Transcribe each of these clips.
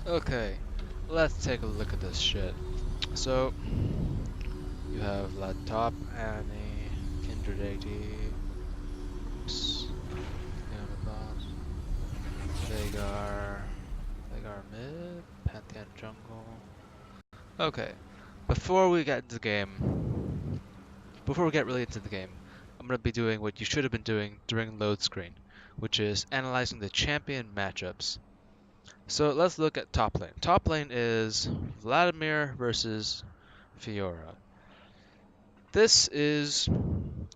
Okay, let's take a look at this shit. So, you have Lad Top, Annie, Kindred AD, Gamma Boss, Vagar, Vagar mid, Pantheon jungle. Okay, before we get into the game, before we get really into the game, I'm gonna be doing what you should have been doing during load screen, which is analyzing the champion matchups. So let's look at top lane. Top lane is Vladimir versus Fiora. This is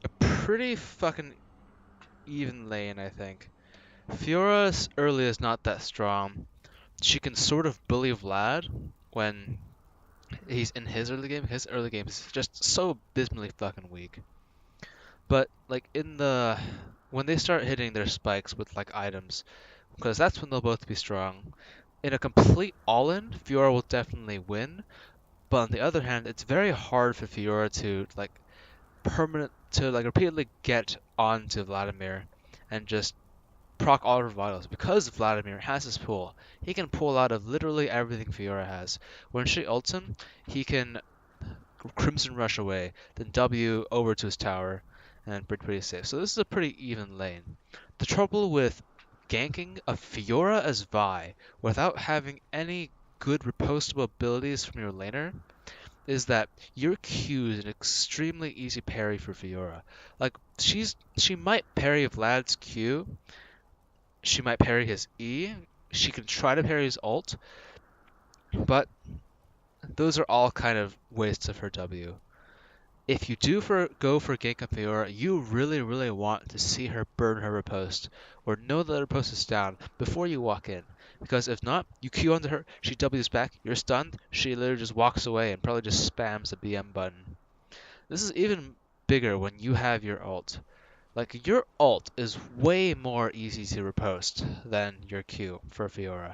a pretty fucking even lane, I think. Fiora's early is not that strong. She can sort of bully Vlad when he's in his early game. His early game is just so abysmally fucking weak. But like in the when they start hitting their spikes with like items, because that's when they'll both be strong. In a complete all-in, Fiora will definitely win. But on the other hand, it's very hard for Fiora to repeatedly get onto Vladimir and just proc all her vitals. Because Vladimir has his pull, he can pull out of literally everything Fiora has. When she ults him, he can Crimson Rush away, then W over to his tower, and pretty safe. So this is a pretty even lane. The trouble with ganking a Fiora as Vi without having any good repostable abilities from your laner is that your Q is an extremely easy parry for Fiora. Like she might parry Vlad's Q, she might parry his E, she can try to parry his ult, but those are all kind of wastes of her W. If you go for gank on Fiora, you really want to see her burn her riposte, or know that her riposte is down before you walk in. Because if not, you Q onto her, she W's back, you're stunned, she literally just walks away and probably just spams the BM button. This is even bigger when you have your ult. Like, your ult is way more easy to riposte than your Q for Fiora.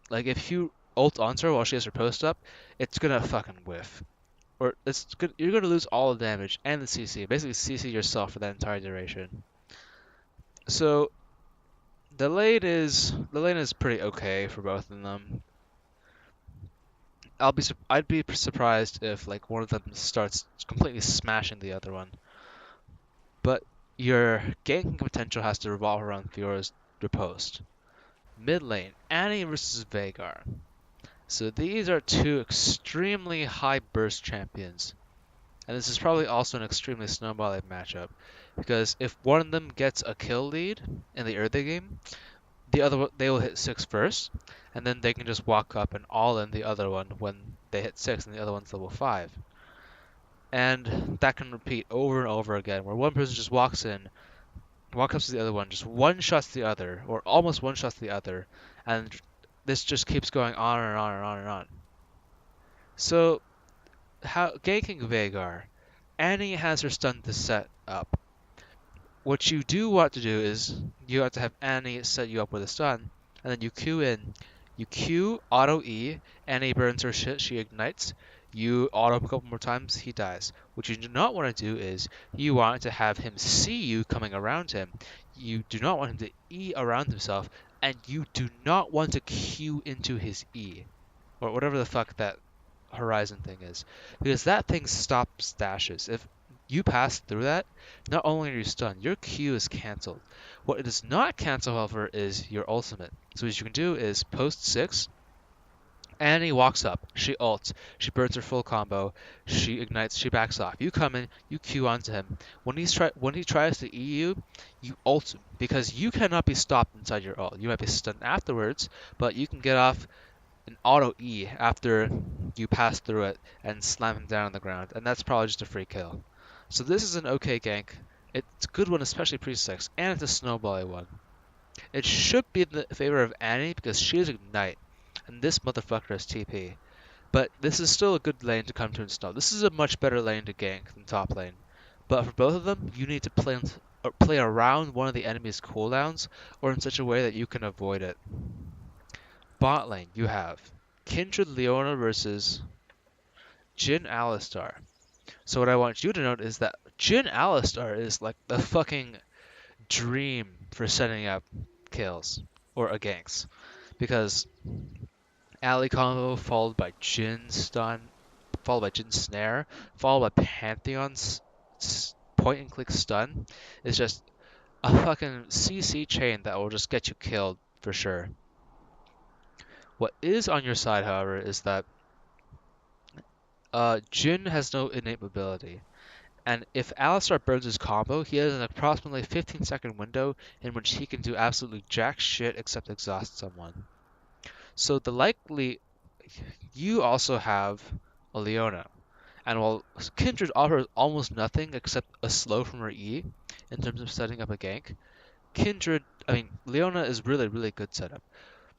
Like, if you ult onto her while she has her post up, it's gonna fucking whiff. Or you're gonna lose all the damage and the CC. Basically, CC yourself for that entire duration. So, the lane is pretty okay for both of them. I'd be surprised if like one of them starts completely smashing the other one. But your ganking potential has to revolve around Fiora's riposte. Mid lane, Annie versus Vagar. So these are two extremely high burst champions. And this is probably also an extremely snowballing matchup. Because if one of them gets a kill lead in the early game, they will hit 6 first, and then they can just walk up and all in the other one when they hit 6 and the other one's level 5. And that can repeat over and over again, where one person just walks in, walks up to the other one, just one shots the other, or almost one shots the other, and this just keeps going on and on and on and on. So, how ganking Vagar, Annie has her stun to set up. What you do want to do is you have to have Annie set you up with a stun, and then you Q in. You Q auto E, Annie burns her shit, she ignites. You auto him a couple more times, he dies. What you do not want to do is you want to have him see you coming around him. You do not want him to E around himself, and you do not want to Q into his E, or whatever the fuck that horizon thing is, because that thing stops dashes. If you pass through that, not only are you stunned, your Q is cancelled. What it does not cancel, however, is your ultimate. So what you can do is post 6, Annie walks up, she ults, she burns her full combo, she ignites, she backs off. You come in, you Q onto him. When he tries to E you, you ult him, because you cannot be stopped inside your ult. You might be stunned afterwards, but you can get off an auto E after you pass through it and slam him down on the ground, and that's probably just a free kill. So this is an okay gank. It's a good one, especially pre-6, and it's a snowbally one. It should be in the favor of Annie because she has Ignite, and this motherfucker has TP. But this is still a good lane to come to install. This is a much better lane to gank than top lane. But for both of them, you need to play around one of the enemy's cooldowns, or in such a way that you can avoid it. Bot lane, you have Kindred Leona versus Jhin Alistar. So what I want you to note is that Jhin Alistar is like the fucking dream for setting up kills or ganks, because alley combo followed by Jin stun, followed by Jin snare, followed by Pantheon's point and click stun is just a fucking CC chain that will just get you killed for sure. What is on your side, however, is that Jin has no innate mobility. And if Alistar burns his combo, he has an approximately 15-second window in which he can do absolutely jack shit except exhaust someone. So you also have a Leona. And while Kindred offers almost nothing except a slow from her E in terms of setting up a gank, Leona is really, really good setup.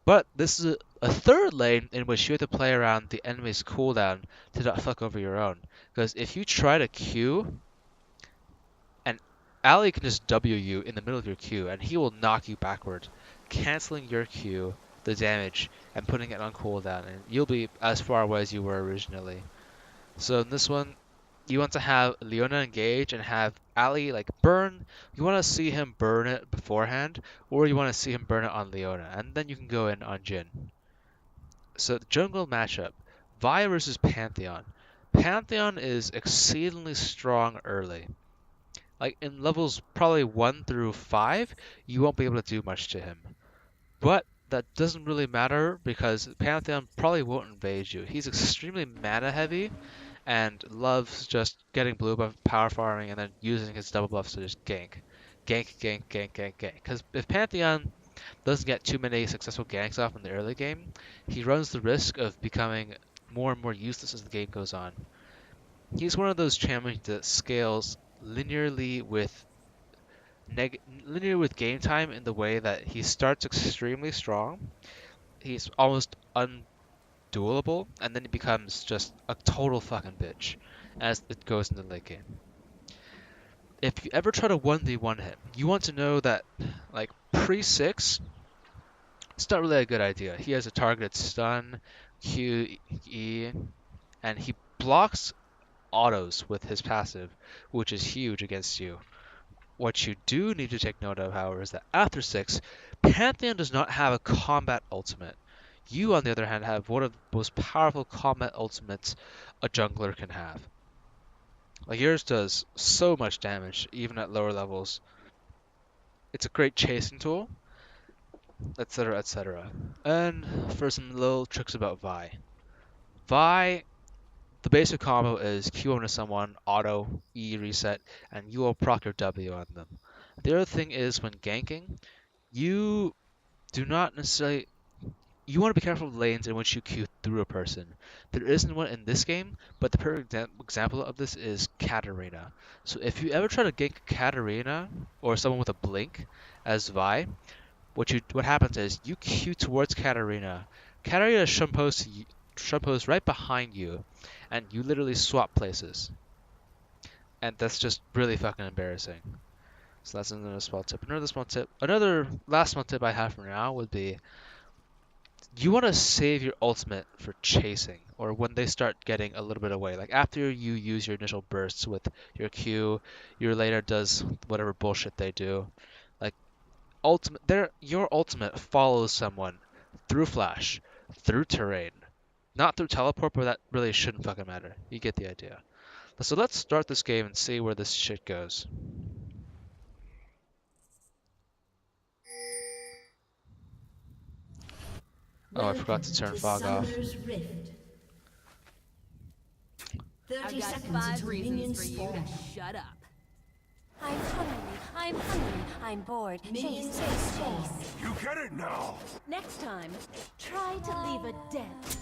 But this is a third lane in which you have to play around the enemy's cooldown to not fuck over your own. Because if you try to Q, and Ali can just W you in the middle of your Q, and he will knock you backward, canceling your Q, the damage, and putting it on cooldown, and you'll be as far away as you were originally. So in this one, you want to have Leona engage and have Ali burn. You want to see him burn it beforehand, or you want to see him burn it on Leona, and then you can go in on Jin. So the jungle matchup, Vi versus Pantheon. Pantheon is exceedingly strong early. Like in levels probably 1 through 5, you won't be able to do much to him. But that doesn't really matter because Pantheon probably won't invade you. He's extremely mana heavy and loves just getting blue buff, power farming, and then using his double buffs to just gank. Gank, gank, gank, gank, gank. Because if Pantheon doesn't get too many successful ganks off in the early game, he runs the risk of becoming more and more useless as the game goes on. He's one of those champions that scales linearly with game time in the way that he starts extremely strong. He's almost unduelable, and then he becomes just a total fucking bitch as it goes into the late game. If you ever try to 1v1 him, you want to know that pre-6, it's not really a good idea. He has a targeted stun, Q, E, and he blocks autos with his passive, which is huge against you. What you do need to take note of, however, is that after 6, Pantheon does not have a combat ultimate. You, on the other hand, have one of the most powerful combat ultimates a jungler can have. Yours does so much damage, even at lower levels. It's a great chasing tool, etc., etc. And for some little tricks about Vi. The basic combo is Q onto someone, auto, E reset, and you will proc your W on them. The other thing is when ganking, you do not necessarily... You want to be careful of lanes in which you Q through a person. There isn't one in this game, but the perfect example of this is Katarina. So if you ever try to gank Katarina, or someone with a blink, as Vi, what happens is you Q towards Katarina. Katarina shumpos right behind you, and you literally swap places. And that's just really fucking embarrassing. So that's another small tip. Another last small tip I have for now would be you want to save your ultimate for chasing, or when they start getting a little bit away. Like after you use your initial bursts with your Q, your later does whatever bullshit they do. Your ultimate follows someone through flash, through terrain, not through teleport, but that really shouldn't fucking matter. You get the idea. So let's start this game and see where this shit goes. Oh, I forgot to turn fog off. Rift. 30 I've got seconds 5 until reasons minions for you spawn. to shut up. I'm hungry, I'm bored. Minions Chase. You get it now! Next time, try to leave a dent.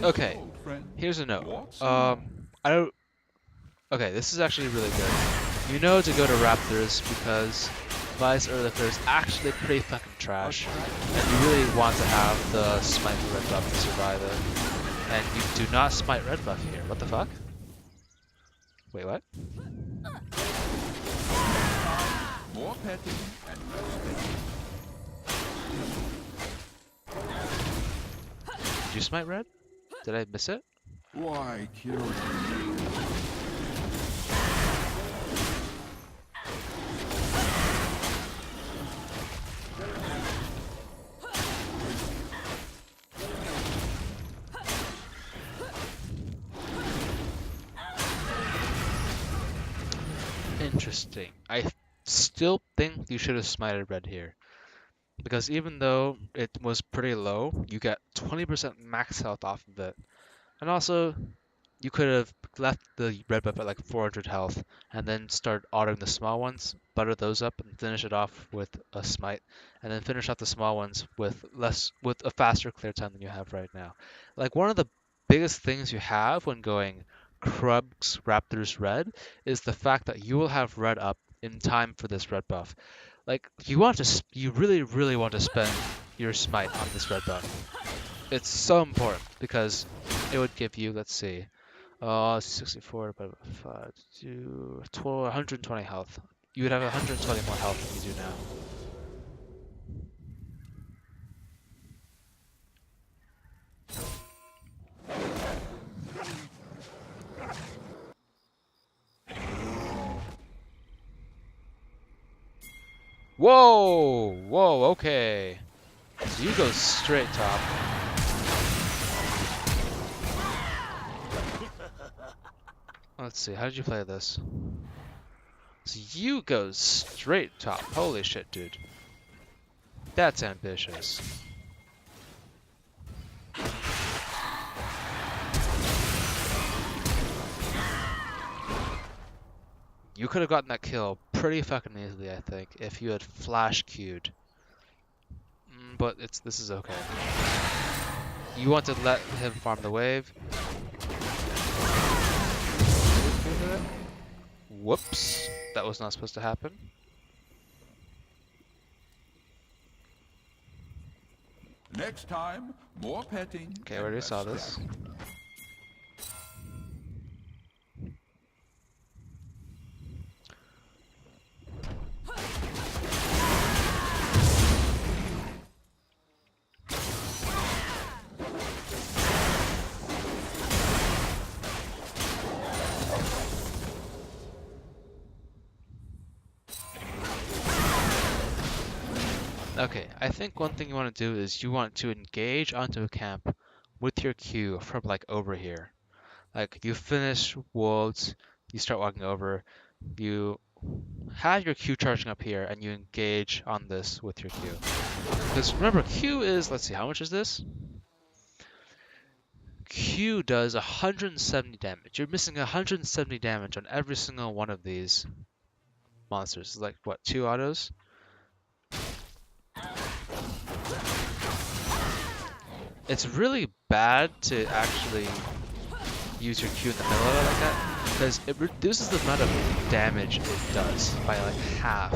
Okay, here's a note. Okay, this is actually really good. You know to go to Raptors because Vi's early player is actually pretty fucking trash, and you really want to have the smite red buff to survive it. And you do not smite red buff here. What the fuck? Wait, what? More petting and Did you smite red? Did I miss it? why kill me? interesting. I still think you should have smited red here. Because even though it was pretty low, you get 20% max health off of it. And also, you could have left the red buff at like 400 health and then start autoing the small ones, butter those up, and finish it off with a smite, and then finish off the small ones with a faster clear time than you have right now. Like one of the biggest things you have when going Krugs Raptors red is the fact that you will have red up in time for this red buff. Like you really, really want to spend your smite on this red buff. It's so important because it would give you, let's see, 64 by 5, 12, 120 health. You would have 120 more health than you do now. Whoa! Whoa, okay. So you go straight top. Let's see, how did you play this? So you go straight top. Holy shit, dude. That's ambitious. You could have gotten that kill pretty fucking easily, I think, if you had flash queued. But this is okay. You want to let him farm the wave. Whoops. That was not supposed to happen. Next time, more petting. Okay, I already saw this. Okay, I think one thing you want to do is you want to engage onto a camp with your Q from like over here. Like you finish wolves, you start walking over, you have your Q charging up here, and you engage on this with your Q. Because remember, Q is, let's see, how much is this? Q does 170 damage. You're missing 170 damage on every single one of these monsters. It's like, what, 2 autos? It's really bad to actually use your Q in the middle of it like that, because it reduces the amount of damage it does by like half.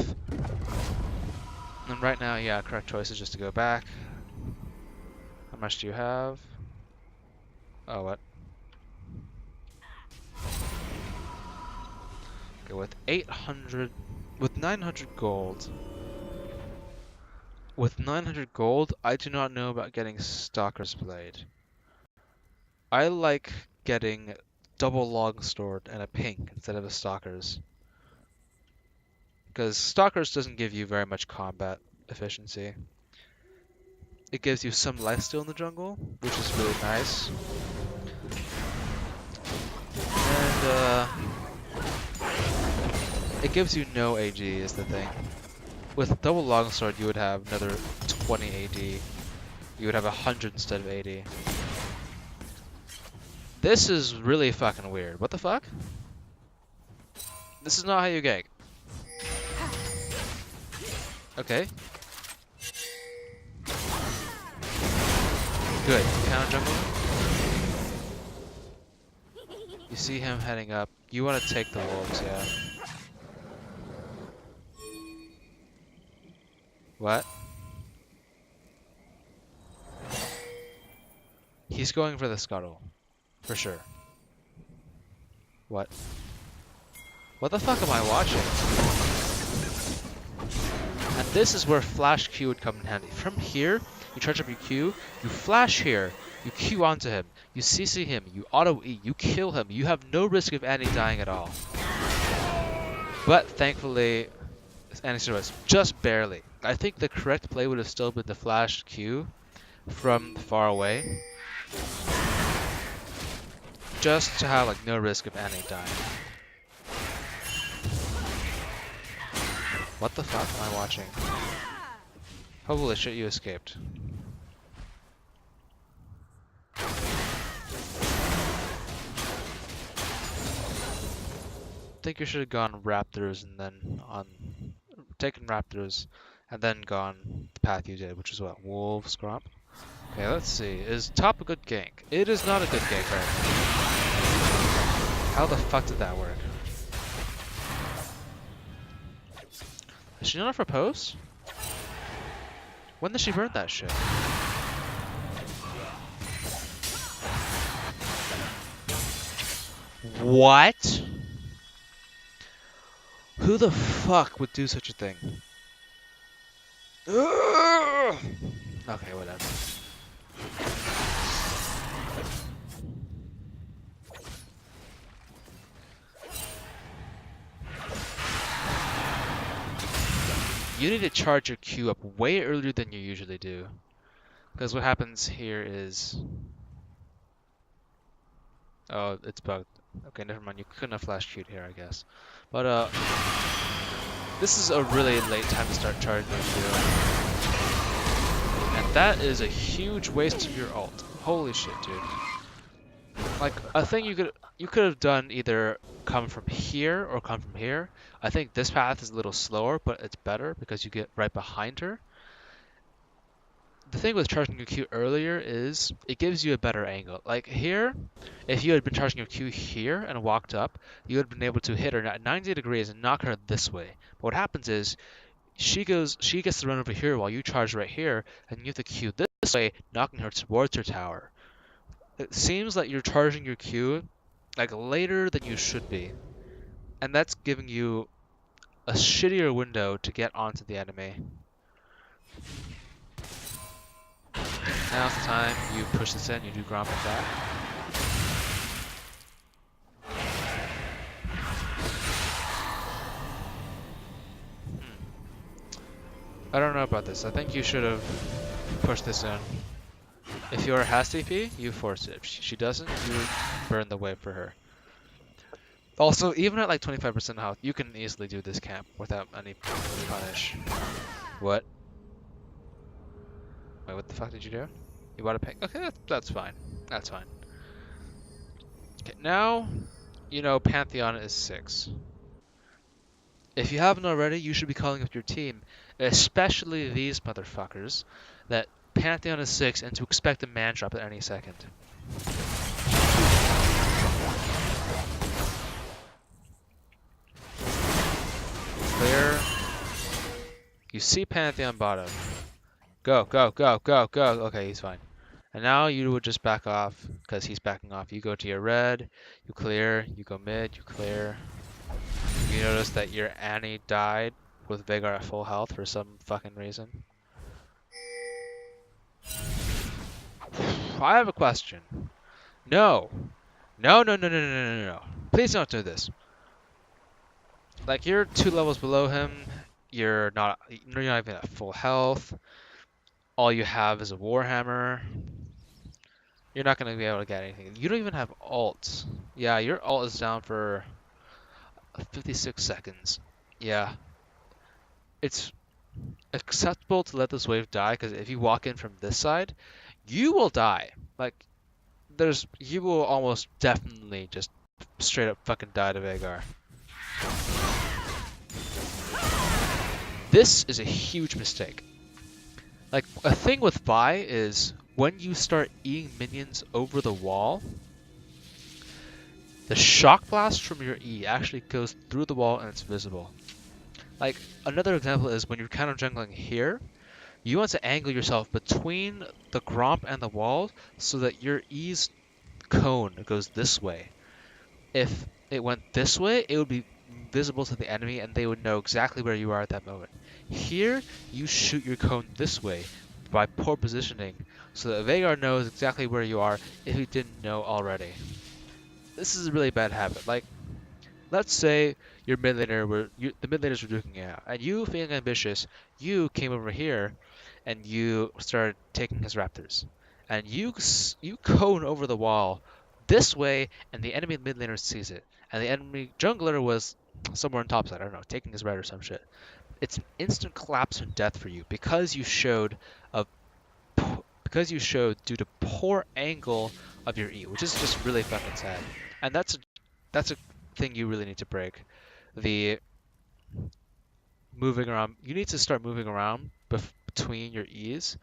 And right now, yeah, correct choice is just to go back. How much do you have? Oh, what? Okay, with 800, with 900 gold. With 900 gold, I do not know about getting Stalker's Blade. I like getting double longsword and a pink instead of a Stalker's. Because Stalker's doesn't give you very much combat efficiency. It gives you some lifesteal in the jungle, which is really nice. And it gives you no AG is the thing. With double longsword, you would have another 20 AD. You would have 100 instead of 80. This is really fucking weird. What the fuck? This is not how you gank. Okay. Good. Counter jungle. You see him heading up. You want to take the wolves, yeah. What? He's going for the scuttle. For sure. What? What the fuck am I watching? And this is where flash Q would come in handy. From here, you charge up your Q, you flash here, you Q onto him, you CC him, you auto E, you kill him, you have no risk of Annie dying at all. But thankfully, Annie survives, just barely. I think the correct play would have still been the flash Q from far away. Just to have like no risk of Annie dying. What the fuck am I watching? Holy shit, you escaped. Think you should have gone Raptors and then taken Raptors and then gone the path you did, which is what? Wolves, Gromp? Okay, let's see. Is top a good gank? It is not a good gank right now. How the fuck did that work? Is she not off her post? When did she burn that shit? What? Who the fuck would do such a thing? Ugh! Okay, whatever. You need to charge your Q up way earlier than you usually do. Because what happens here is... Oh, it's bugged. Okay, never mind. You couldn't have flash Q'd here, I guess. But, this is a really late time to start charging your Q. And that is a huge waste of your ult. Holy shit, dude. Like, a thing you could have done either come from here or come from here. I think this path is a little slower, but it's better because you get right behind her. The thing with charging your Q earlier is it gives you a better angle. Like here, if you had been charging your Q here and walked up, you would have been able to hit her at 90 degrees and knock her this way. But what happens is she gets to run over here while you charge right here, and you have to Q this way, knocking her towards her tower. It seems like you're charging your Q like later than you should be, and that's giving you a shittier window to get onto the enemy. Now's the time you push this in, you do Gromp attack. I don't know about this. I think you should have pushed this in. If you're has TP, you force it. If she doesn't, you burn the wave for her. Also, even at like 25% health, you can easily do this camp without any punish. What? Wait, what the fuck did you do? You bought a ping? Okay, that's fine. That's fine. Okay, now you know Pantheon is 6. If you haven't already, you should be calling up your team, especially these motherfuckers, that Pantheon is 6 and to expect a man drop at any second. Clear. You see Pantheon bottom. Go, go, go, go, go. Okay, he's fine. And now you would just back off, because he's backing off. You go to your red, you clear, you go mid, you clear. You notice that your Annie died with Veigar at full health for some fucking reason. I have a question. No. No, no, no, no, no, no, no, no. Please don't do this. Like, you're 2 levels below him. You're not even at full health. All you have is a Warhammer. You're not going to be able to get anything. You don't even have ults. Yeah, your ult is down for 56 seconds. Yeah. It's acceptable to let this wave die, because if you walk in from this side, you will die. Like, you will almost definitely just straight up fucking die to Veigar. This is a huge mistake. Like, a thing with Vi is when you start eating minions over the wall, the shock blast from your E actually goes through the wall and it's visible. Like, another example is when you're counter jungling here, you want to angle yourself between the Gromp and the wall so that your E's cone goes this way. If it went this way, it would be visible to the enemy and they would know exactly where you are at that moment. Here, you shoot your cone this way by poor positioning so that Veigar knows exactly where you are if he didn't know already. This is a really bad habit. Like, let's say your mid laner the mid laners were duking it out, and you, being ambitious, you came over here and you started taking his raptors, and you cone over the wall this way, and the enemy mid laner sees it, and the enemy jungler was somewhere on top side, I don't know, taking his red or some shit. it's an instant collapse and death for you a because you showed due to poor angle of your E, which is just really fucking sad. And that's a thing you really need to break. The moving around, you need to start moving around between your E's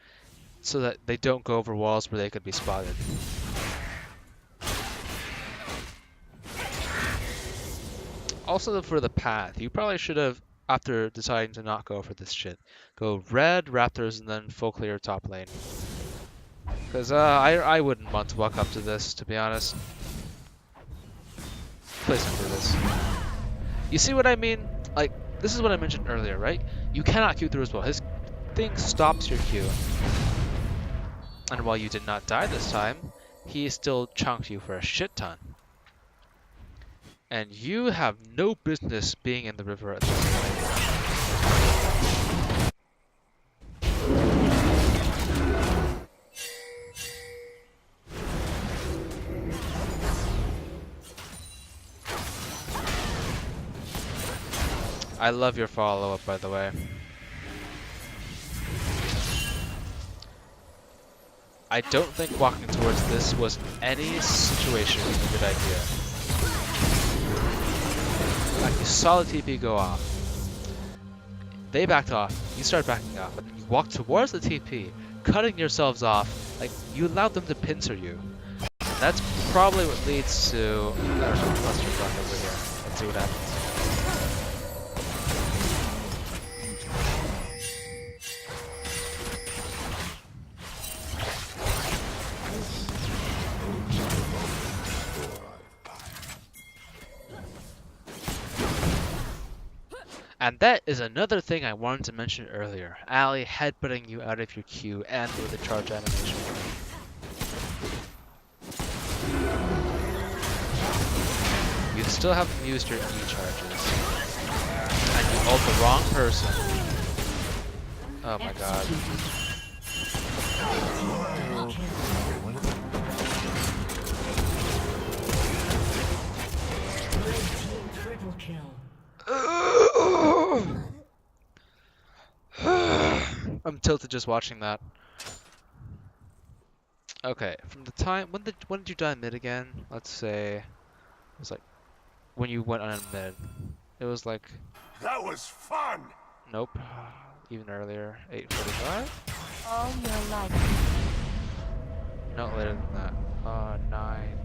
so that they don't go over walls where they could be spotted. Also for the path, you probably should have, after deciding to not go for this shit, go red, raptors, and then full clear top lane. Because I wouldn't want to walk up to this, to be honest. Please don't do this. You see what I mean? Like, this is what I mentioned earlier, right? You cannot Q through as well. His thing stops your Q. And while you did not die this time, he still chunked you for a shit ton. And you have no business being in the river at this point. I love your follow-up, by the way. I don't think walking towards this was in any situation a good idea. Like, you saw the TP go off. They backed off. You start backing off. And then you walk towards the TP, cutting yourselves off. Like, you allowed them to pincer you. That's probably what leads to... let's just run over here and see what happens. And that is another thing I wanted to mention earlier. Ali headbutting you out of your Q and with the charge animation. You still haven't used your E charges. And you ult the wrong person. Oh my god. Triple kill. I'm tilted just watching that. Okay, from the time when did you die mid again? Let's say it was like when you went on mid. It was like That was fun! nope, even earlier, 8:45. All your life. No later than that. 9.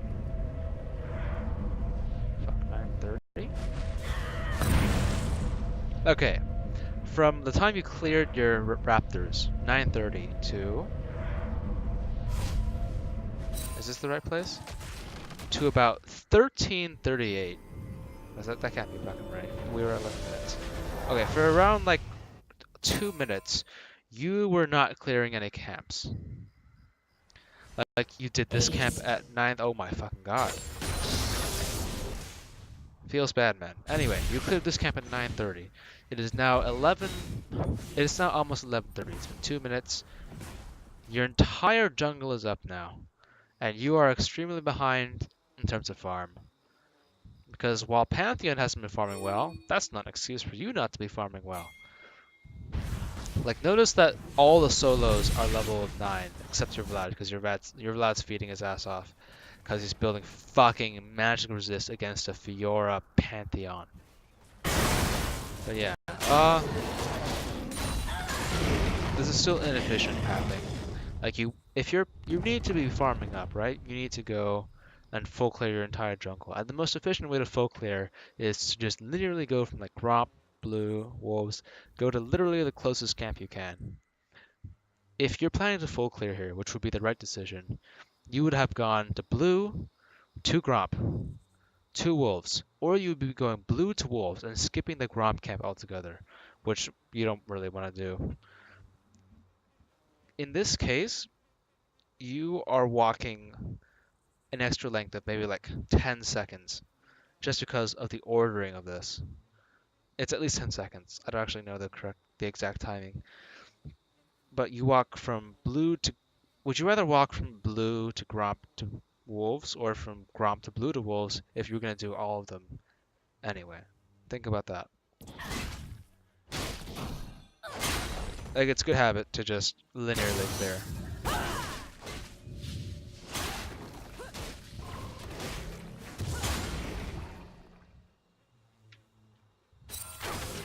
Fuck, 9:30. Okay, from the time you cleared your raptors, 9:30 to. Is this the right place? To about 13:38. That can't be fucking right. We were at 11 minutes. Okay, for around like 2 minutes, you were not clearing any camps. Like you did this camp at 9. Oh my fucking god. Feels bad, man. Anyway, you cleared this camp at 9:30. It is now 11. It is now almost 11:30. It's been 2 minutes. Your entire jungle is up now, and you are extremely behind in terms of farm. Because while Pantheon hasn't been farming well, that's not an excuse for you not to be farming well. Like, notice that all the solos are level 9, except your Vlad, because your Vlad's feeding his ass off. Because he's building fucking magic resist against a Fiora Pantheon. But yeah, this is still inefficient pathing. Like, you need to be farming up, right? You need to go and full clear your entire jungle. And the most efficient way to full clear is to just linearly go from like Gromp, Blue, Wolves, go to literally the closest camp you can. If you're planning to full clear here, which would be the right decision, you would have gone to Blue, to Gromp, to Wolves, or you would be going Blue to Wolves and skipping the Gromp camp altogether, which you don't really want to do. In this case, you are walking an extra length of maybe like 10 seconds just because of the ordering of this. It's at least 10 seconds. I don't actually know the exact timing. But you walk from blue to... Would you rather walk from blue to Gromp to Wolves or from Gromp to blue to Wolves if you're going to do all of them anyway? Think about that. Like, it's a good habit to just linearly clear.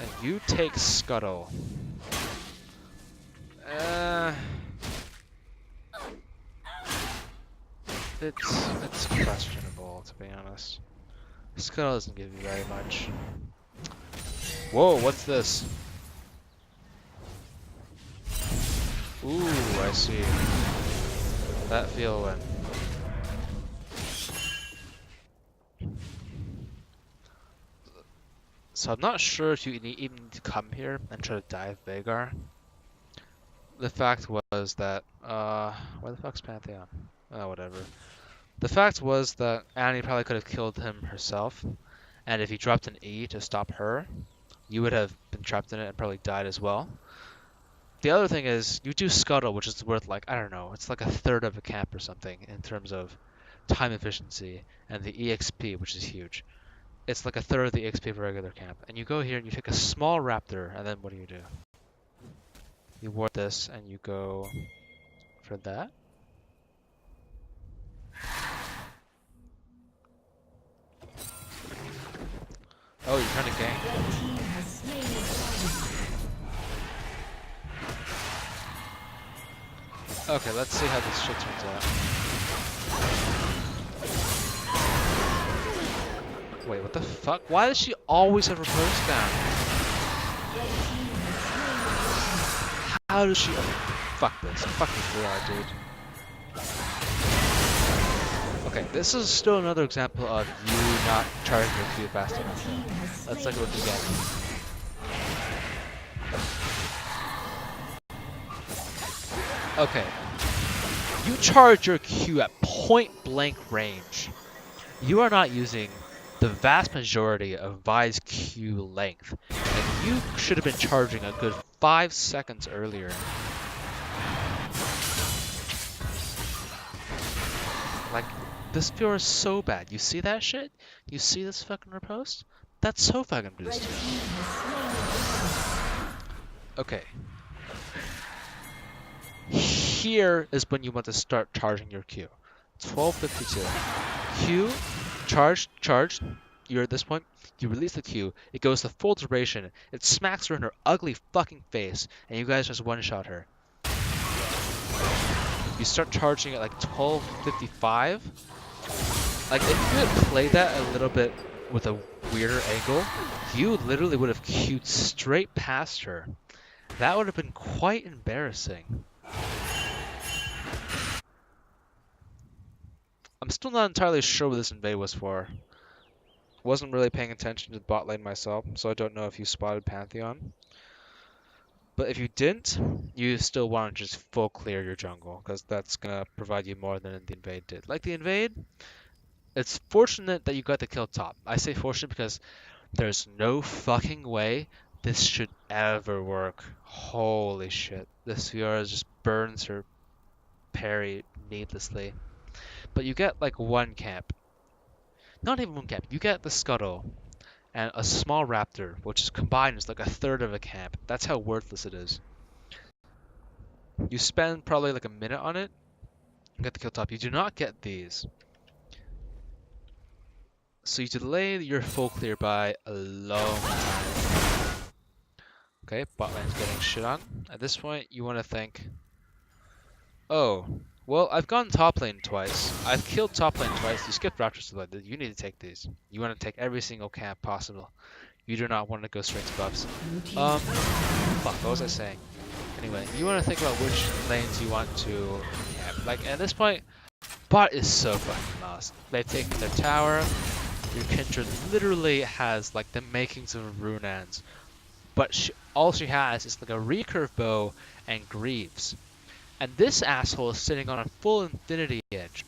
And you take Scuttle. It's questionable, to be honest. Scuttle doesn't give you very much. Whoa, what's this? Ooh, I see. That feel win. So I'm not sure if you even need to come here and try to dive Vagar. The fact was that, where the fuck's Pantheon? Oh, whatever. The fact was that Annie probably could have killed him herself, and if he dropped an E to stop her, you would have been trapped in it and probably died as well. The other thing is, you do Scuttle, which is worth like, I don't know, it's like a third of a camp or something in terms of time efficiency, and the EXP, which is huge. It's like a third of the EXP of a regular camp. And you go here and you take a small raptor, and then what do? You ward this, and you go for that. Oh, you're trying to gank. Okay, let's see how this shit turns out. Wait, what the fuck? Why does she always have her post down? How does she... Fuck this. Fuck this VR, dude. Okay, this is still another example of you not charging your Q fast enough. Let's take a look again. Okay. You charge your Q at point blank range. You are not using the vast majority of Vi's Q length. And you should have been charging a good 5 seconds earlier. Like, this viewer is so bad. You see that shit? You see this fucking repost? That's so fucking boosted. Okay. Here is when you want to start charging your Q. 12:52. Q, charged. You're at this point. You release the Q. It goes to full duration. It smacks her in her ugly fucking face, and you guys just one-shot her. You start charging at like 12:55. Like, if you had played that a little bit with a weirder angle, you literally would have queued straight past her. That would have been quite embarrassing. I'm still not entirely sure what this invade was for. Wasn't really paying attention to the bot lane myself, so I don't know if you spotted Pantheon. But if you didn't, you still want to just full clear your jungle, because that's going to provide you more than the invade did. Like the invade, it's fortunate that you got the kill top. I say fortunate because there's no fucking way this should ever work. Holy shit. This Fiora just burns her parry needlessly. But you get like one camp. Not even one camp. You get the Scuttle and a small raptor, which is combined is like a third of a camp. That's how worthless it is. You spend probably like a minute on it, and get the kill top. You do not get these. So you delay your full clear by a long time. Okay, bot lane's getting shit on. At this point, you want to think, oh, well, I've gone top lane twice. I've killed top lane twice. You skipped Raptors to lane. You need to take these. You want to take every single camp possible. You do not want to go straight to buffs. Fuck, what was I saying? Anyway, you want to think about which lanes you want to camp. Like, at this point, bot is so fucking lost. They've taken their tower. Your Kindred literally has, like, the makings of a Runans. But all she has is, like, a recurve bow and Greaves. And this asshole is sitting on a full Infinity Edge.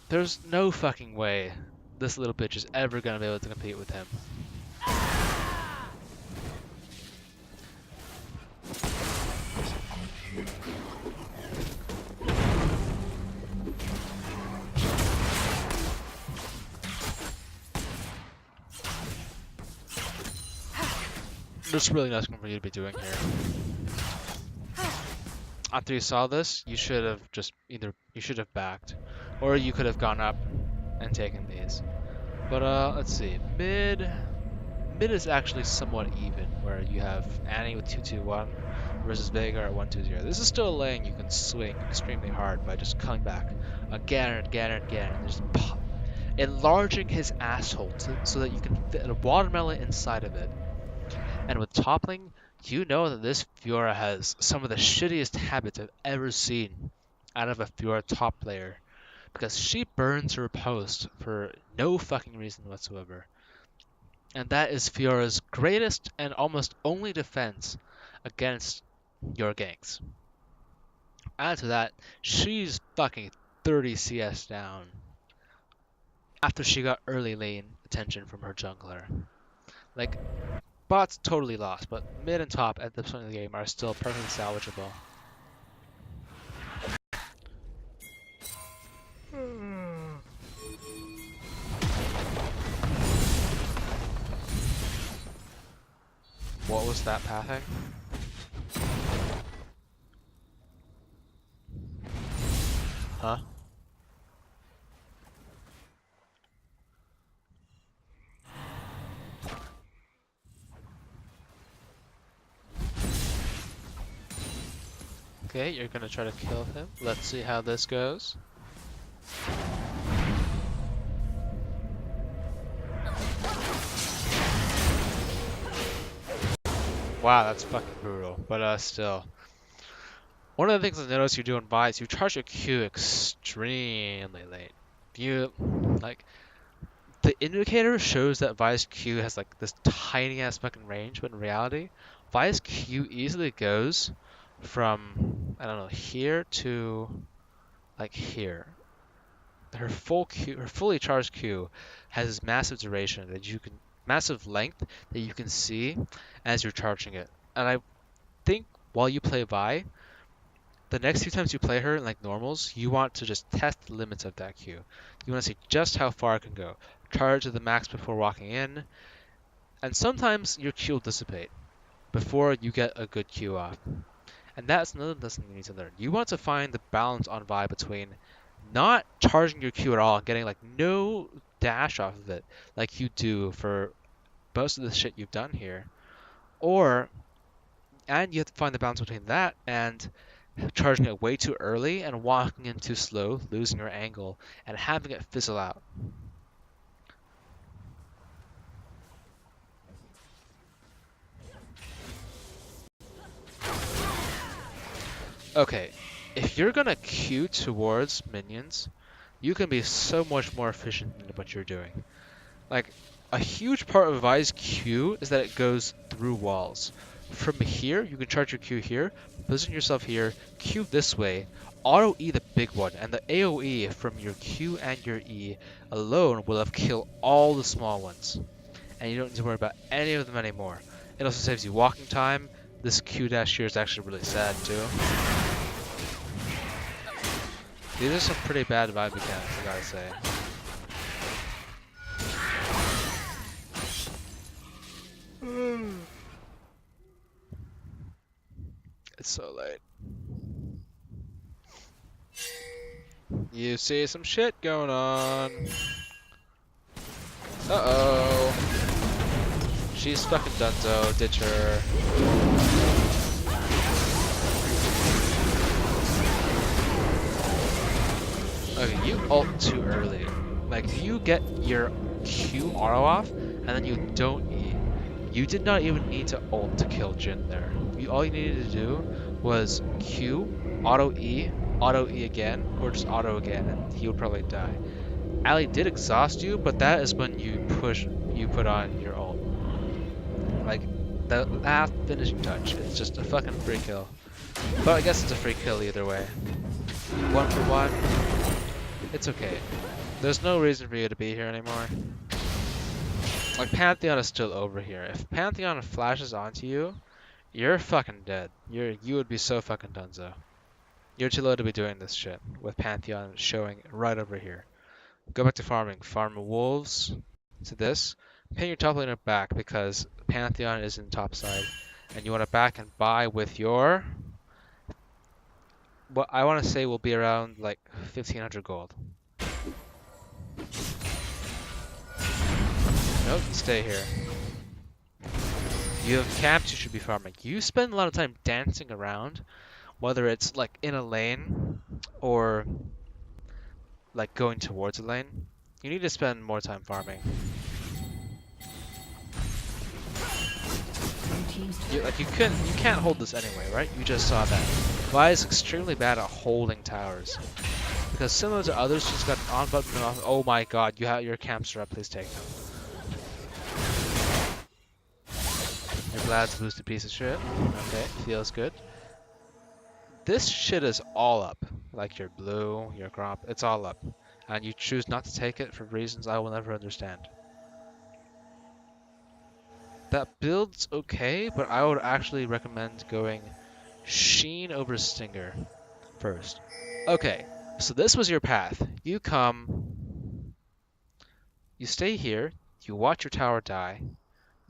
There's no fucking way this little bitch is ever gonna be able to compete with him. There's really nothing for you to be doing here. after you saw this, you should have just you should have backed, or you could have gone up and taken these. But let's see. Mid is actually somewhat even, where you have Annie with 2-2-1 versus Vega at 1-2-0. This is still a lane you can swing extremely hard by just coming back again and again and again, and just enlarging his asshole so that you can fit a watermelon inside of it. And with toppling, you know that this Fiora has some of the shittiest habits I've ever seen out of a Fiora top player, because she burns her post for no fucking reason whatsoever. And that is Fiora's greatest and almost only defense against your ganks. Add to that, she's fucking 30 CS down after she got early lane attention from her jungler. Like, bot's totally lost, but mid and top at this point in the game are still perfectly salvageable. What was that pathing? Huh? Okay, you're gonna try to kill him. Let's see how this goes. Wow, that's fucking brutal. But still. One of the things I noticed you do in Vi is you charge your Q extremely late. You, like, the indicator shows that Vi's Q has like this tiny ass fucking range, but in reality, Vi's Q easily goes from, I don't know, here to like here. Her full Q, her fully charged Q has this massive duration that you can, massive length that you can see as you're charging it. And I think while you play Vi, the next few times you play her in like normals, you want to just test the limits of that Q. You want to see just how far it can go. Charge to the max before walking in, and sometimes your Q will dissipate before you get a good Q off. And that's another lesson you need to learn. You want to find the balance on Vi between not charging your Q at all and getting like no dash off of it like you do for most of the shit you've done here. And you have to find the balance between that and charging it way too early and walking in too slow, losing your angle, and having it fizzle out. Okay, if you're gonna queue towards minions, you can be so much more efficient in what you're doing. Like, a huge part of Vi's Q is that it goes through walls. From here, you can charge your Q here, position yourself here, Q this way, auto E the big one, and the AoE from your Q and your E alone will have killed all the small ones. And you don't need to worry about any of them anymore. It also saves you walking time. This Q dash here is actually really sad too. These are some pretty bad vibe mechanics, I gotta say. It's so late. You see some shit going on. Uh-oh. She's fucking donezo. Ditch her. Okay, you ult too early. Like, you get your Q auto off, and then you don't E. You did not even need to ult to kill Jhin there. All you needed to do was Q, auto E again, or just auto again, and he would probably die. Ali did exhaust you, but that is when you put on your ult. Like, the last finishing touch. It's just a fucking free kill. But I guess it's a free kill either way. 1 for 1. It's okay. There's no reason for you to be here anymore. Like, Pantheon is still over here. If Pantheon flashes onto you, you're fucking dead. You would be so fucking donezo. You're too low to be doing this shit with Pantheon showing right over here. Go back to farming. Farm wolves to this. Pin your top laner back because Pantheon is in top side. And you want to back and buy with your what I want to say will be around like 1500 gold. Nope, stay here. You have camps you should be farming. You spend a lot of time dancing around, whether it's like in a lane or like going towards a lane. You need to spend more time farming. You can't hold this anyway, right? You just saw that. Vi is extremely bad at holding towers. Because similar to others, she's got an on button and off. Oh my god, your camps are up, please take them. Your Vlad's a boosted piece of shit. Okay, feels good. This shit is all up. Like your blue, your crop, it's all up. And you choose not to take it for reasons I will never understand. That build's okay, but I would actually recommend going Sheen over Stinger first. Okay, so this was your path. You come, you stay here, you watch your tower die,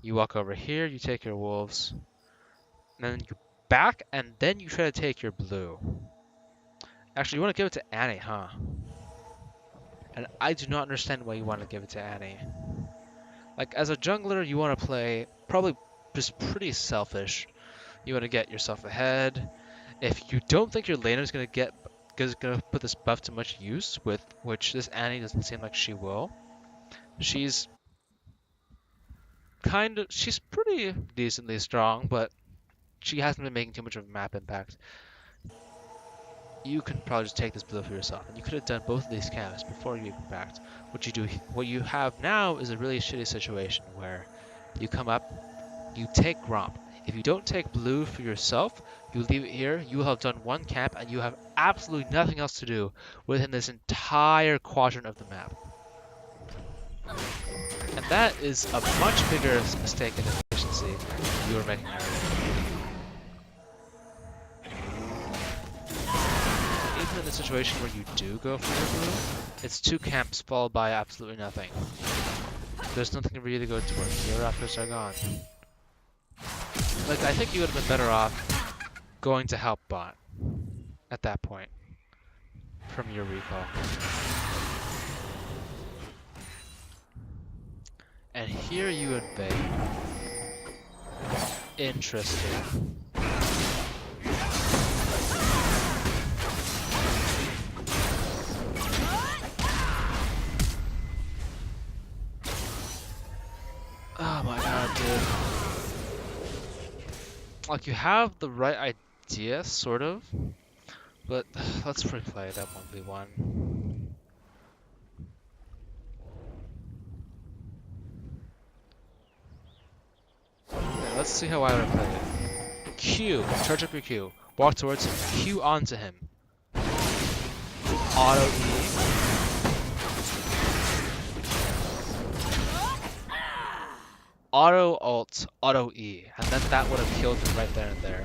you walk over here, you take your wolves, and then you back, and then you try to take your blue. Actually, you want to give it to Annie, huh? And I do not understand why you want to give it to Annie. Like, as a jungler, you want to play probably just pretty selfish. You want to get yourself ahead. If you don't think your laner is going to put this buff to much use, with which this Annie doesn't seem like she will, she's pretty decently strong, but she hasn't been making too much of a map impact. You can probably just take this blue for yourself, and you could have done both of these camps before you even backed. What you have now is a really shitty situation where you come up, you take Gromp. If you don't take blue for yourself, you leave it here, you will have done one camp, and you have absolutely nothing else to do within this entire quadrant of the map. And that is a much bigger mistake in efficiency you were making earlier. Even in the situation where you do go for your blue, it's 2 camps followed by absolutely nothing. There's nothing for you to go towards. Your rafters are gone. Like, I think you would have been better off going to help bot at that point from your recall. And here you invade. Interesting. Oh my god, dude. Like, you have the right idea, sort of, but let's replay that 1v1. Okay, let's see how I would play it. Q, charge up your Q. Walk towards him, Q onto him. Auto E. Auto alt, auto E, and then that would have killed him right there and there.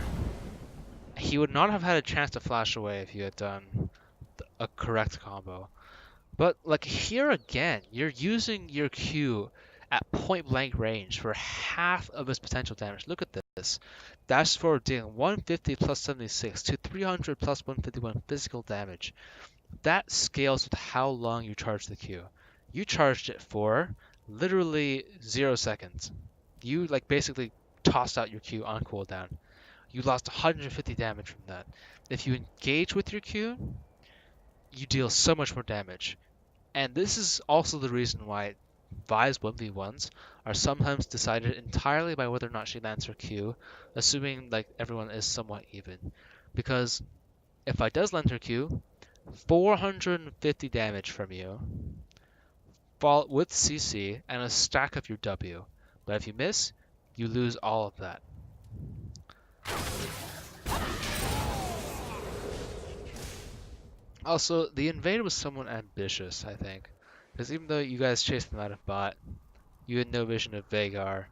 He would not have had a chance to flash away if you had done a correct combo. But like here again, you're using your Q at point blank range for half of his potential damage. Look at this. Dash forward dealing 150 plus 76 to 300 plus 151 physical damage. That scales with how long you charge the Q. You charged it for literally 0 seconds. You like basically tossed out your Q on cooldown. You lost 150 damage from that. If you engage with your Q, you deal so much more damage. And this is also the reason why Vi's 1v1s are sometimes decided entirely by whether or not she lands her Q, assuming like everyone is somewhat even. Because if Vi does land her Q, 450 damage from you, fall with CC and a stack of your W. But if you miss, you lose all of that. Also, the invade was somewhat ambitious, I think. Because even though you guys chased them out of bot, you had no vision of Veigar,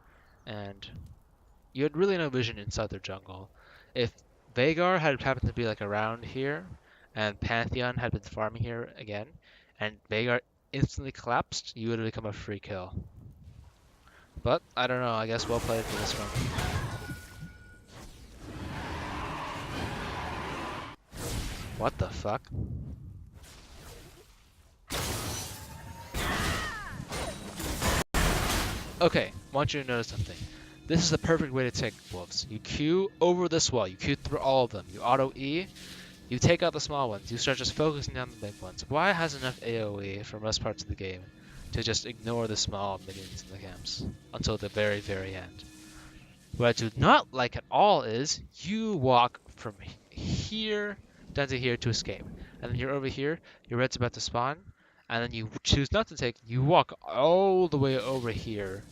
and you had really no vision inside their jungle. If Veigar had happened to be like around here, and Pantheon had been farming here again, and Veigar instantly collapsed, you would have become a free kill. But, I don't know, I guess well played for this one. What the fuck? Okay, I want you to notice something. This is the perfect way to take wolves. You Q over this wall. You Q through all of them. You auto E. You take out the small ones. You start just focusing on the big ones. Why has enough AoE for most parts of the game to just ignore the small minions in the camps until the very, very end? What I do not like at all is you walk from here down to here to escape. And then you're over here, your red's about to spawn, and then you choose not to take, you walk all the way over here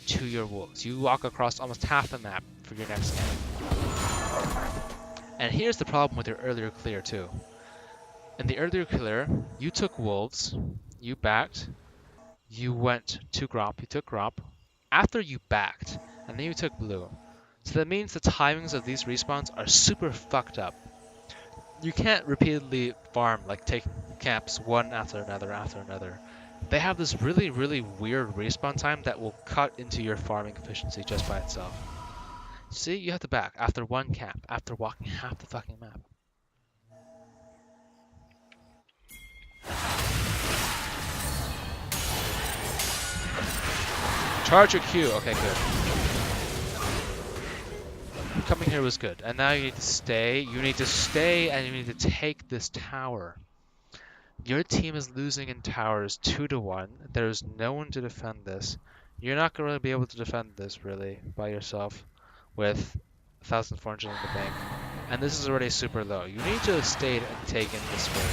to your wolves. You walk across almost half the map for your next camp. And here's the problem with your earlier clear too. In the earlier clear, you took wolves, you backed, you went to Gromp, you took Gromp, after you backed, and then you took blue. So that means the timings of these respawns are super fucked up. You can't repeatedly farm, like taking camps one after another after another. They have this really, really weird respawn time that will cut into your farming efficiency just by itself. See, you have to back after one camp, after walking half the fucking map. Charge your Q. Okay, good. Coming here was good. And now you need to stay. You need to stay and you need to take this tower. Your team is losing in towers 2-1. There's no one to defend this. You're not going to be able to defend this, really, by yourself with 1,400 in the bank. And this is already super low. You need to have stayed and taken this way.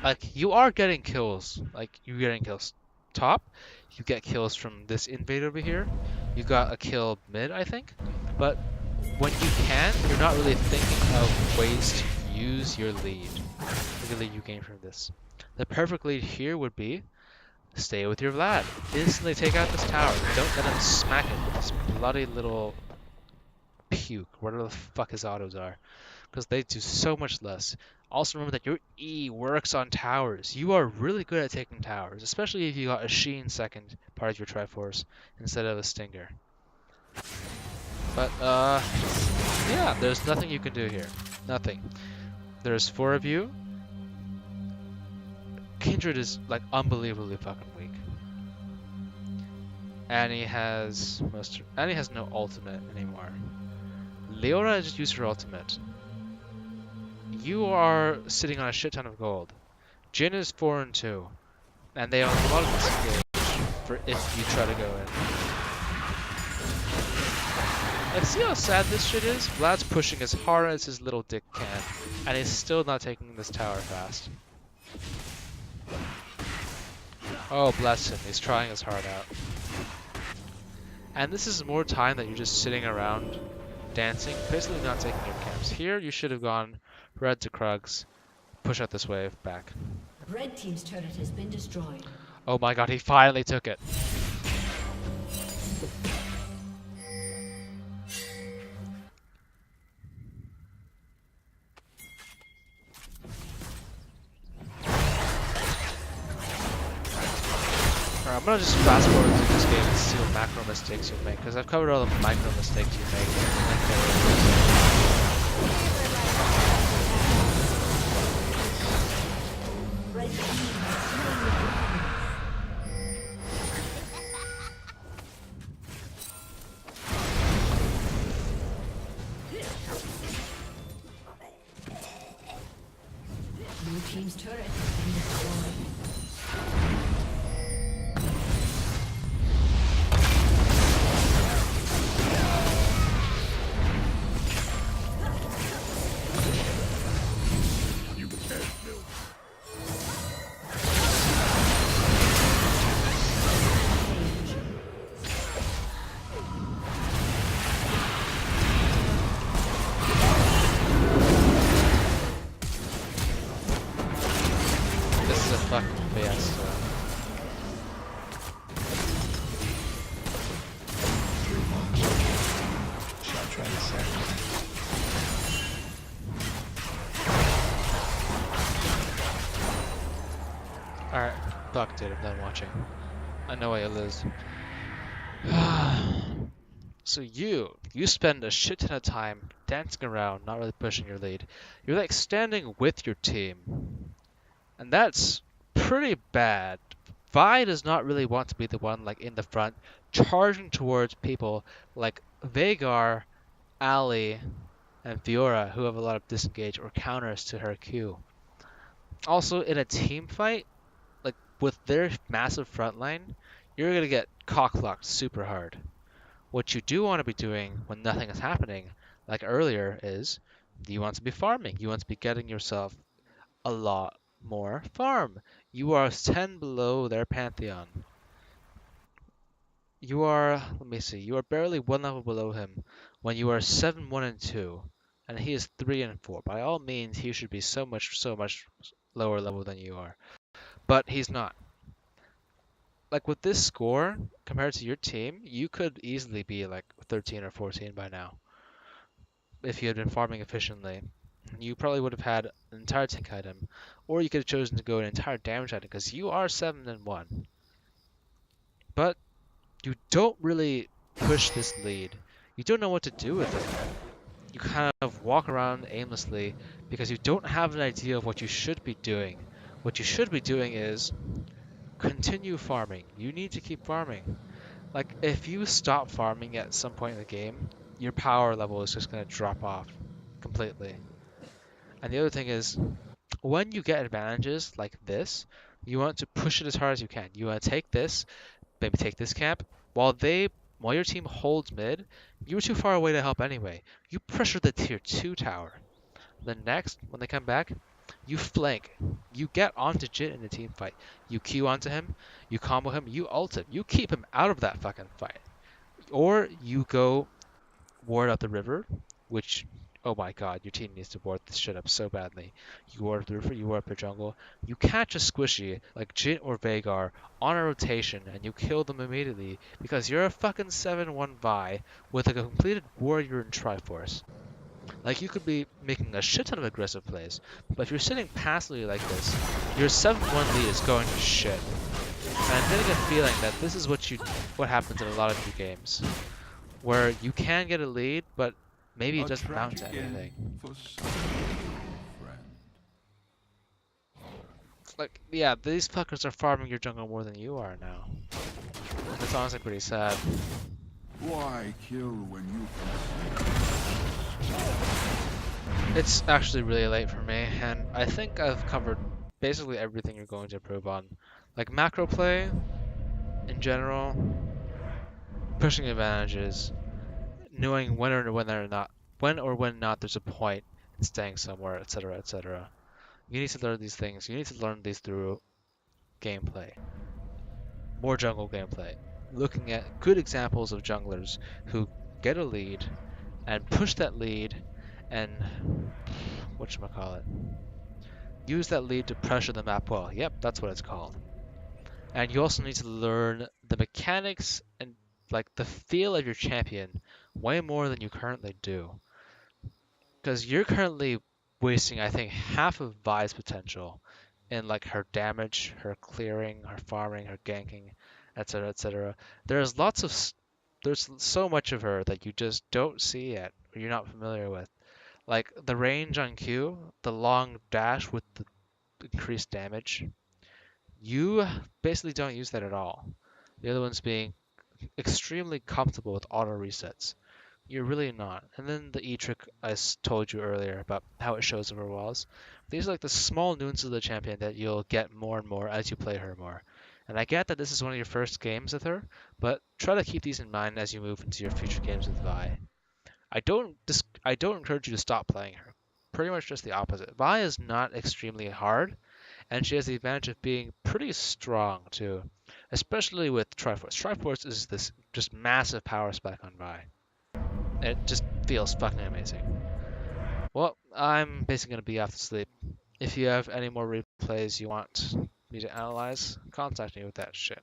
Like, you are getting kills. Like, you're getting kills top. You get kills from this invade over here. You got a kill mid, I think. But when you can, you're not really thinking of ways to use your lead. Look at the lead you gain from this. The perfect lead here would be stay with your Vlad. Instantly take out this tower. Don't let him smack it with this bloody little puke, whatever the fuck his autos are. Because they do so much less. Also remember that your E works on towers. You are really good at taking towers, especially if you got a Sheen second part of your Triforce instead of a Stinger. But, yeah, there's nothing you can do here. Nothing. There's 4 of you. Kindred is, like, unbelievably fucking weak. Annie has no ultimate anymore. Leora just used her ultimate. You are sitting on a shit ton of gold. Jin is 4-2, and they have a lot of disengage for if you try to go in. Like, see how sad this shit is? Vlad's pushing as hard as his little dick can, and he's still not taking this tower fast. Oh, bless him, he's trying his heart out. And this is more time that you're just sitting around dancing, basically not taking your camps. Here, you should have gone red to Krugs, push out this wave, back. Red team's turret has been destroyed. Oh my god, he finally took it. Alright, I'm gonna just fast forward through this game and see what macro mistakes you make, because I've covered all the micro mistakes you make. Red team has slain the dragon. Blue team's turret has been destroyed. You can't build. This is a fucking fiesta. Shall try this out. Alright, fuck dude, I'm done watching. I know why you lose. So So you spend a shit ton of time dancing around, not really pushing your lead. You're like standing with your team, and that's pretty bad. Vi does not really want to be the one like in the front, charging towards people like Vhagar, Ali, and Fiora, who have a lot of disengage or counters to her Q. Also, in a team fight, like with their massive front line, you're gonna get cockblocked super hard. What you do want to be doing when nothing is happening, like earlier, is you want to be farming. You want to be getting yourself a lot more farm. You are 10 below their pantheon. You are, let me see, you are barely one level below him when you are 7, 1, and 2, and he is 3 and 4. By all means, he should be so much lower level than you are. But he's not. Like with this score, compared to your team, you could easily be like 13 or 14 by now. If you had been farming efficiently, you probably would have had an entire tank item, or you could have chosen to go an entire damage item because you are 7 and 1. But you don't really push this lead. You don't know what to do with it. You kind of walk around aimlessly because you don't have an idea of what you should be doing. What you should be doing is continue farming. You need to keep farming. Like, if you stop farming at some point in the game, your power level is just going to drop off completely. And the other thing is, when you get advantages like this, you want to push it as hard as you can. You want to take this, maybe take this camp, while your team holds mid, you're too far away to help anyway. You pressure the tier 2 tower. Then next, when they come back, you flank. You get onto Jit in the team fight. You Q onto him, you combo him, you ult him. You keep him out of that fucking fight. Or you go ward up the river, which, oh my god, your team needs to ward this shit up so badly. You ward up the river, you ward up your jungle, you catch a squishy like Jit or Vhagar on a rotation and you kill them immediately because you're a fucking 7-1 Vi with a completed warrior and Triforce. Like, you could be making a shit ton of aggressive plays, but if you're sitting passively like this, your 7-1 lead is going to shit. And I'm getting a feeling that this is what happens in a lot of your games, where you can get a lead, but maybe it doesn't amount to anything. Like, yeah, these fuckers are farming your jungle more than you are now. That's honestly pretty sad. Why kill when you It's actually really late for me, and I think I've covered basically everything you're going to improve on. Like macro play, in general, pushing advantages, knowing when or when not there's a point in staying somewhere, etc., etc. You need to learn these things. You need to learn these through gameplay, more jungle gameplay, looking at good examples of junglers who get a lead and push that lead and whatchamacallit, use that lead to pressure the map well. Yep, that's what it's called. And you also need to learn the mechanics and like the feel of your champion way more than you currently do. Because you're currently wasting, I think, half of Vi's potential in like her damage, her clearing, her farming, her ganking, etc., etc. There's so much of her that you just don't see yet, or you're not familiar with. Like the range on Q, the long dash with the increased damage, you basically don't use that at all. The other one's being extremely comfortable with auto resets. You're really not. And then the E trick told you earlier about how it shows over walls. These are like the small nuances of the champion that you'll get more and more as you play her more. And I get that this is one of your first games with her, but try to keep these in mind as you move into your future games with Vi. I don't encourage you to stop playing her. Pretty much just the opposite. Vi is not extremely hard, and she has the advantage of being pretty strong too, especially with Triforce. Triforce is this just massive power spike on Vi. It just feels fucking amazing. Well, I'm basically gonna be off to sleep. If you have any more replays you want me to analyze, contact me with that shit.